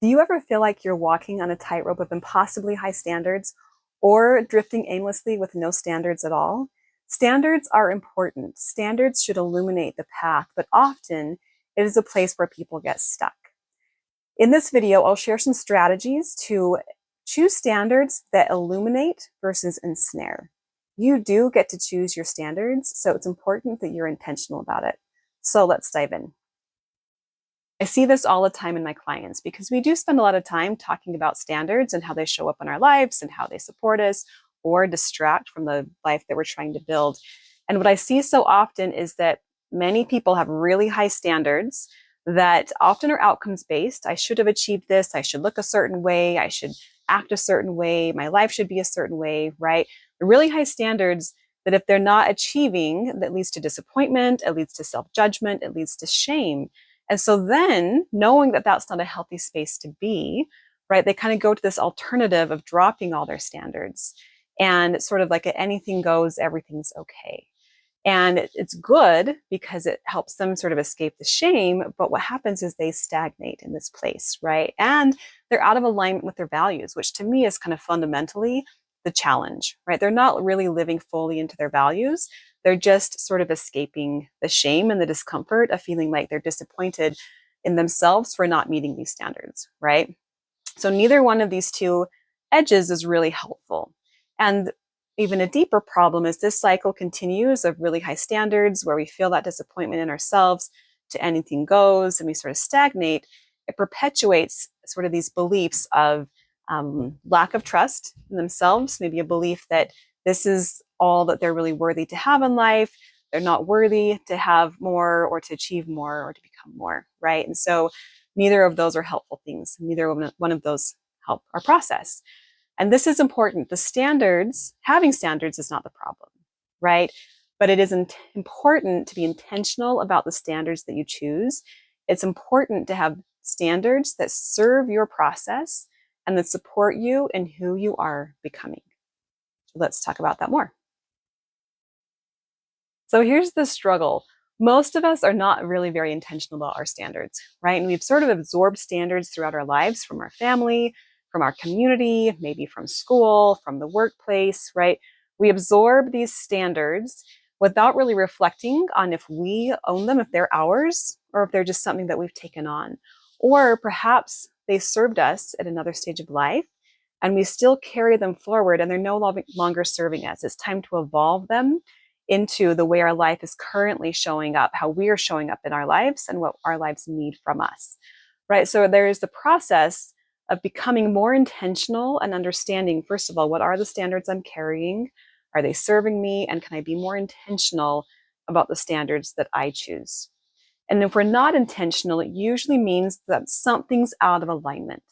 Do you ever feel like you're walking on a tightrope of impossibly high standards or drifting aimlessly with no standards at all? Standards are important. Standards should illuminate the path, but often it is a place where people get stuck. In this video, I'll share some strategies to choose standards that illuminate versus ensnare. You do get to choose your standards, so it's important that you're intentional about it. So let's dive in. I see this all the time in my clients because we do spend a lot of time talking about standards and how they show up in our lives and how they support us or distract from the life that we're trying to build. And what I see so often is that many people have really high standards that often are outcomes based. I should have achieved this. I should look a certain way. I should act a certain way. My life should be a certain way, right? The really high standards that if they're not achieving, that leads to disappointment, it leads to self-judgment, it leads to shame. And so then knowing that that's not a healthy space to be, right, they kind of go to this alternative of dropping all their standards and it's sort of like anything goes, everything's okay. And it's good because it helps them sort of escape the shame. But what happens is they stagnate in this place, right? And they're out of alignment with their values, which to me is kind of fundamentally the challenge, right? They're not really living fully into their values. They're just sort of escaping the shame and the discomfort of feeling like they're disappointed in themselves for not meeting these standards, right? So neither one of these two edges is really helpful. And even a deeper problem is this cycle continues of really high standards where we feel that disappointment in ourselves to anything goes and we sort of stagnate. It perpetuates sort of these beliefs of lack of trust in themselves, maybe a belief that this is all that they're really worthy to have in life. They're not worthy to have more or to achieve more or to become more, right? And so neither of those are helpful things. Neither one of those help our process. And this is important. The standards, having standards is not the problem, right? But it is important to be intentional about the standards that you choose. It's important to have standards that serve your process and that support you in who you are becoming. So let's talk about that more. So here's the struggle. Most of us are not really very intentional about our standards, right? And we've sort of absorbed standards throughout our lives from our family, from our community, maybe from school, from the workplace, right? We absorb these standards without really reflecting on if we own them, if they're ours, or if they're just something that we've taken on. Or perhaps they served us at another stage of life and we still carry them forward and they're no longer serving us. It's time to evolve them into the way our life is currently showing up, how we are showing up in our lives and what our lives need from us, right? So there is the process of becoming more intentional and understanding, first of all, what are the standards I'm carrying? Are they serving me? And can I be more intentional about the standards that I choose? And if we're not intentional, it usually means that something's out of alignment,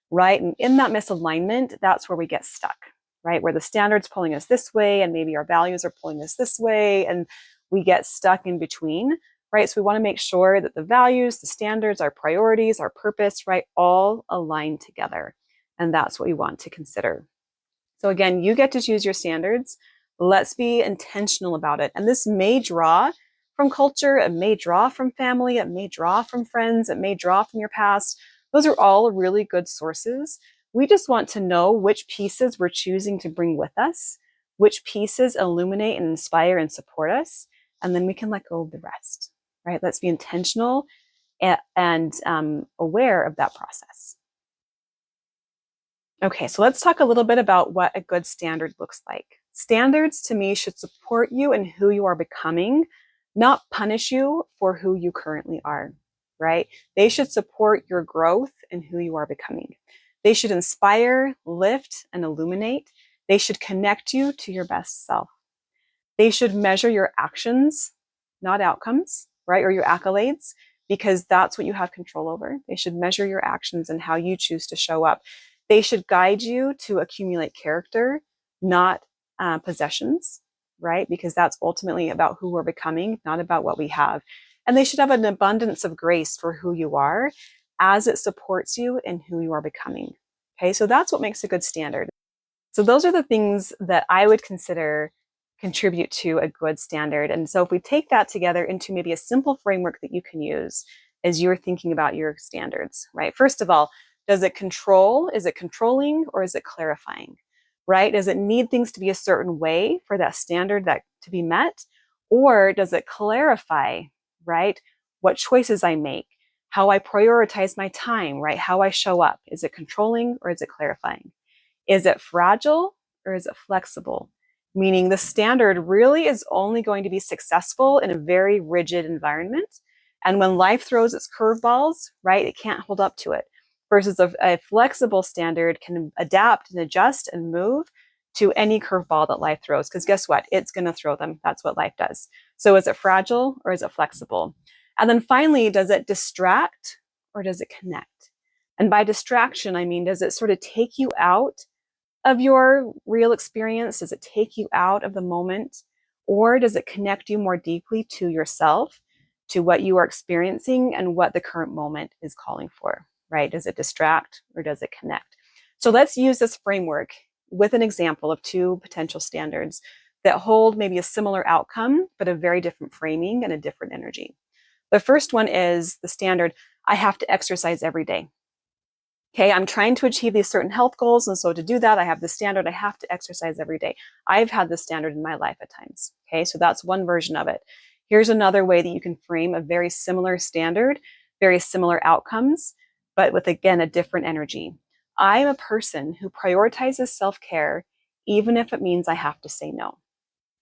right? And in that misalignment, that's where we get stuck, right? Where the standards pulling us this way and maybe our values are pulling us this way and we get stuck in between, right? So we want to make sure that the values, the standards, our priorities, our purpose, right, all align together. And that's what we want to consider. So again, you get to choose your standards. Let's be intentional about it. And this may draw from culture, it may draw from family, it may draw from friends, it may draw from your past. Those are all really good sources. We just want to know which pieces we're choosing to bring with us, which pieces illuminate and inspire and support us, and then we can let go of the rest, right? Let's be intentional and aware of that process. Okay, so let's talk a little bit about what a good standard looks like. Standards to me should support you in who you are becoming, not punish you for who you currently are, right? They should support your growth in who you are becoming. They should inspire, lift, and illuminate. They should connect you to your best self. They should measure your actions, not outcomes, right? Or your accolades, because that's what you have control over. They should measure your actions and how you choose to show up. They should guide you to accumulate character, not possessions, right? Because that's ultimately about who we're becoming, not about what we have. And they should have an abundance of grace for who you are as it supports you in who you are becoming. Okay, so that's what makes a good standard. So those are the things that I would consider contribute to a good standard. And so if we take that together into maybe a simple framework that you can use as you're thinking about your standards, right? First of all, Does it control? Is it controlling or is it clarifying? Right? Does it need things to be a certain way for that standard that to be met? Or does it clarify, right? What choices I make, how I prioritize my time, right? How I show up. Is it controlling or is it clarifying? Is it fragile or is it flexible? Meaning the standard really is only going to be successful in a very rigid environment. And when life throws its curveballs, right, it can't hold up to it. Versus a flexible standard can adapt and adjust and move to any curveball that life throws. Because guess what? It's going to throw them. That's what life does. So is it fragile or is it flexible? And then finally, does it distract or does it connect? And by distraction, I mean, does it sort of take you out of your real experience? Does it take you out of the moment? Or does it connect you more deeply to yourself, to what you are experiencing and what the current moment is calling for, right? Does it distract or does it connect? So let's use this framework with an example of two potential standards that hold maybe a similar outcome, but a very different framing and a different energy. The first one is the standard, I have to exercise every day. Okay, I'm trying to achieve these certain health goals. And so to do that, I have the standard, I have to exercise every day. I've had this standard in my life at times. Okay, so that's one version of it. Here's another way that you can frame a very similar standard, very similar outcomes, but with, again, a different energy. I'm a person who prioritizes self-care, even if it means I have to say no.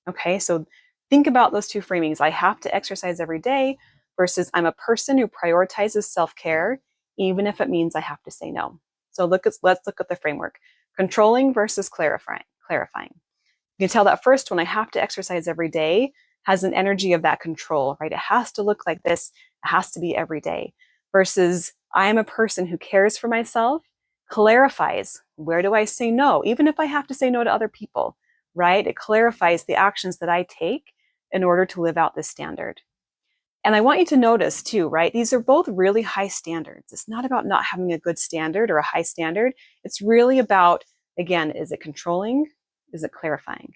Okay, so think about those two framings. I have to exercise every day versus I'm a person who prioritizes self-care, even if it means I have to say no. So let's look at the framework. Controlling versus clarifying. You can tell that first one, I have to exercise every day, has an energy of that control, right? It has to look like this. It has to be every day. Versus I am a person who cares for myself, clarifies, where do I say no? Even if I have to say no to other people, right? It clarifies the actions that I take in order to live out this standard. And I want you to notice too, right? These are both really high standards. It's not about not having a good standard or a high standard. It's really about, again, is it controlling? Is it clarifying?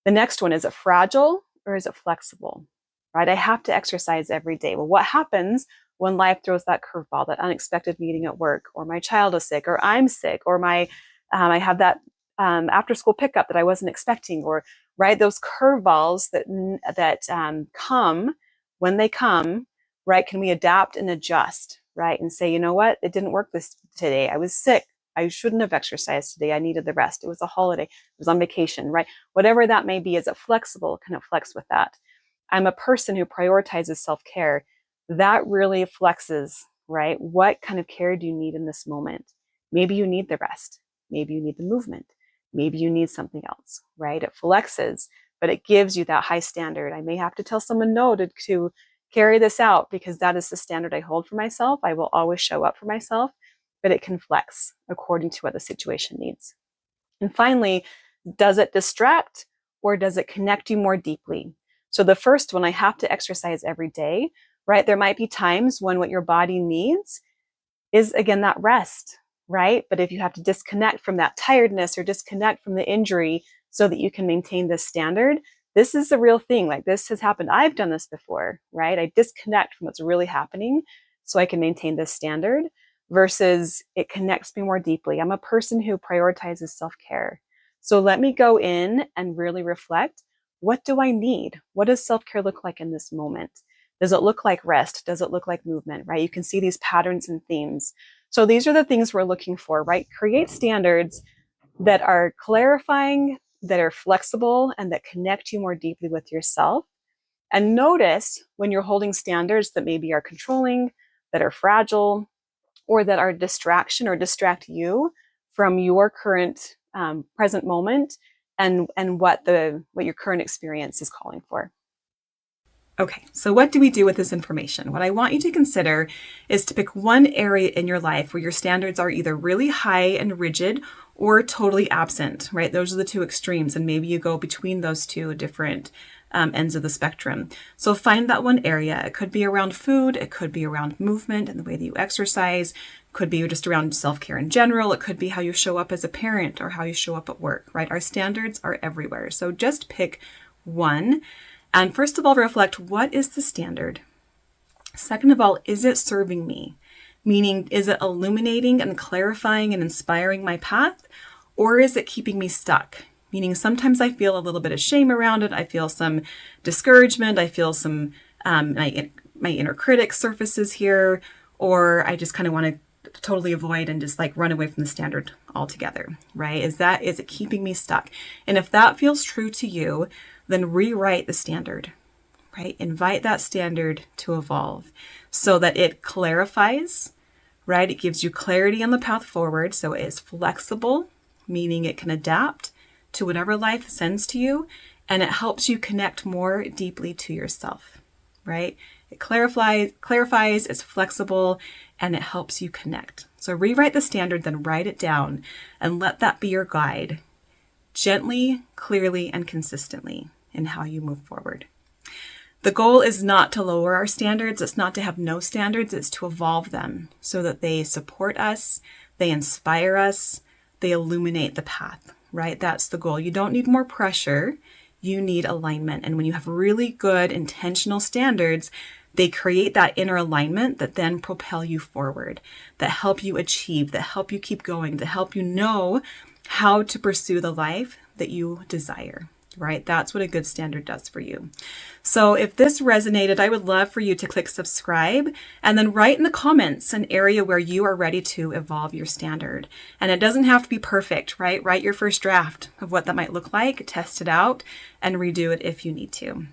The next one, is it fragile or is it flexible? Right? I have to exercise every day. Well, what happens when life throws that curveball, that unexpected meeting at work, or my child is sick, or I'm sick, or I have that after school pickup that I wasn't expecting, or right, those curveballs that come when they come, right? Can we adapt and adjust, right? And say, you know what, it didn't work this today. I was sick. I shouldn't have exercised today. I needed the rest. It was a holiday. I was on vacation, right? Whatever that may be, is it flexible? Can it flex with that? I'm a person who prioritizes self-care. That really flexes, right? What kind of care do you need in this moment? Maybe you need the rest. Maybe you need the movement. Maybe you need something else, right? It flexes, but it gives you that high standard. I may have to tell someone no to carry this out because that is the standard I hold for myself. I will always show up for myself, but it can flex according to what the situation needs. And finally, does it distract or does it connect you more deeply? So the first one, I have to exercise every day, right? There might be times when what your body needs is, again, that rest, right? But if you have to disconnect from that tiredness or disconnect from the injury so that you can maintain this standard, this is the real thing. Like, this has happened. I've done this before, right? I disconnect from what's really happening so I can maintain this standard versus it connects me more deeply. I'm a person who prioritizes self-care. So let me go in and really reflect. What do I need? What does self-care look like in this moment? Does it look like rest? Does it look like movement, right? You can see these patterns and themes. So these are the things we're looking for, right? Create standards that are clarifying, that are flexible, and that connect you more deeply with yourself. And notice when you're holding standards that maybe are controlling, that are fragile, or that are distraction or distract you from your current present moment and what your current experience is calling for. Okay, so what do we do with this information? What I want you to consider is to pick one area in your life where your standards are either really high and rigid or totally absent, right? Those are the two extremes, and maybe you go between those two different ends of the spectrum. So find that one area. It could be around food, it could be around movement and the way that you exercise, it could be just around self-care in general, it could be how you show up as a parent or how you show up at work, right? Our standards are everywhere. So just pick one. And first of all, reflect, what is the standard? Second of all, is it serving me? Meaning, is it illuminating and clarifying and inspiring my path? Or is it keeping me stuck? Meaning sometimes I feel a little bit of shame around it. I feel some discouragement. I feel some, my inner critic surfaces here, or I just kind of want to totally avoid and just like run away from the standard altogether, right? Is it keeping me stuck? And if that feels true to you, then rewrite the standard, right? Invite that standard to evolve so that it clarifies, right? It gives you clarity on the path forward. So it is flexible, meaning it can adapt to whatever life sends to you, and it helps you connect more deeply to yourself, right? It clarifies, it's flexible, and it helps you connect. So rewrite the standard, then write it down and let that be your guide, gently, clearly, and consistently in how you move forward. The goal is not to lower our standards. It's not to have no standards. It's to evolve them so that they support us, they inspire us, they illuminate the path, right? That's the goal. You don't need more pressure. You need alignment. And when you have really good intentional standards, they create that inner alignment that then propel you forward, that help you achieve, that help you keep going, that help you know how to pursue the life that you desire, right? That's what a good standard does for you. So if this resonated, I would love for you to click subscribe and then write in the comments an area where you are ready to evolve your standard. And it doesn't have to be perfect, right? Write your first draft of what that might look like, test it out, and redo it if you need to.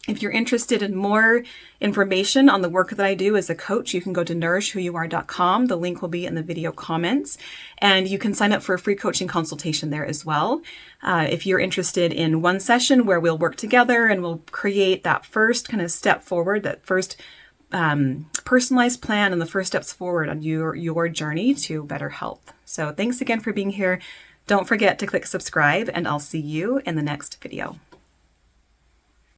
If you're interested in more information on the work that I do as a coach, you can go to nourishwhoyouare.com. The link will be in the video comments, and you can sign up for a free coaching consultation there as well. If you're interested in one session where we'll work together and we'll create that first kind of step forward, that first personalized plan and the first steps forward on your journey to better health. So thanks again for being here. Don't forget to click subscribe, and I'll see you in the next video.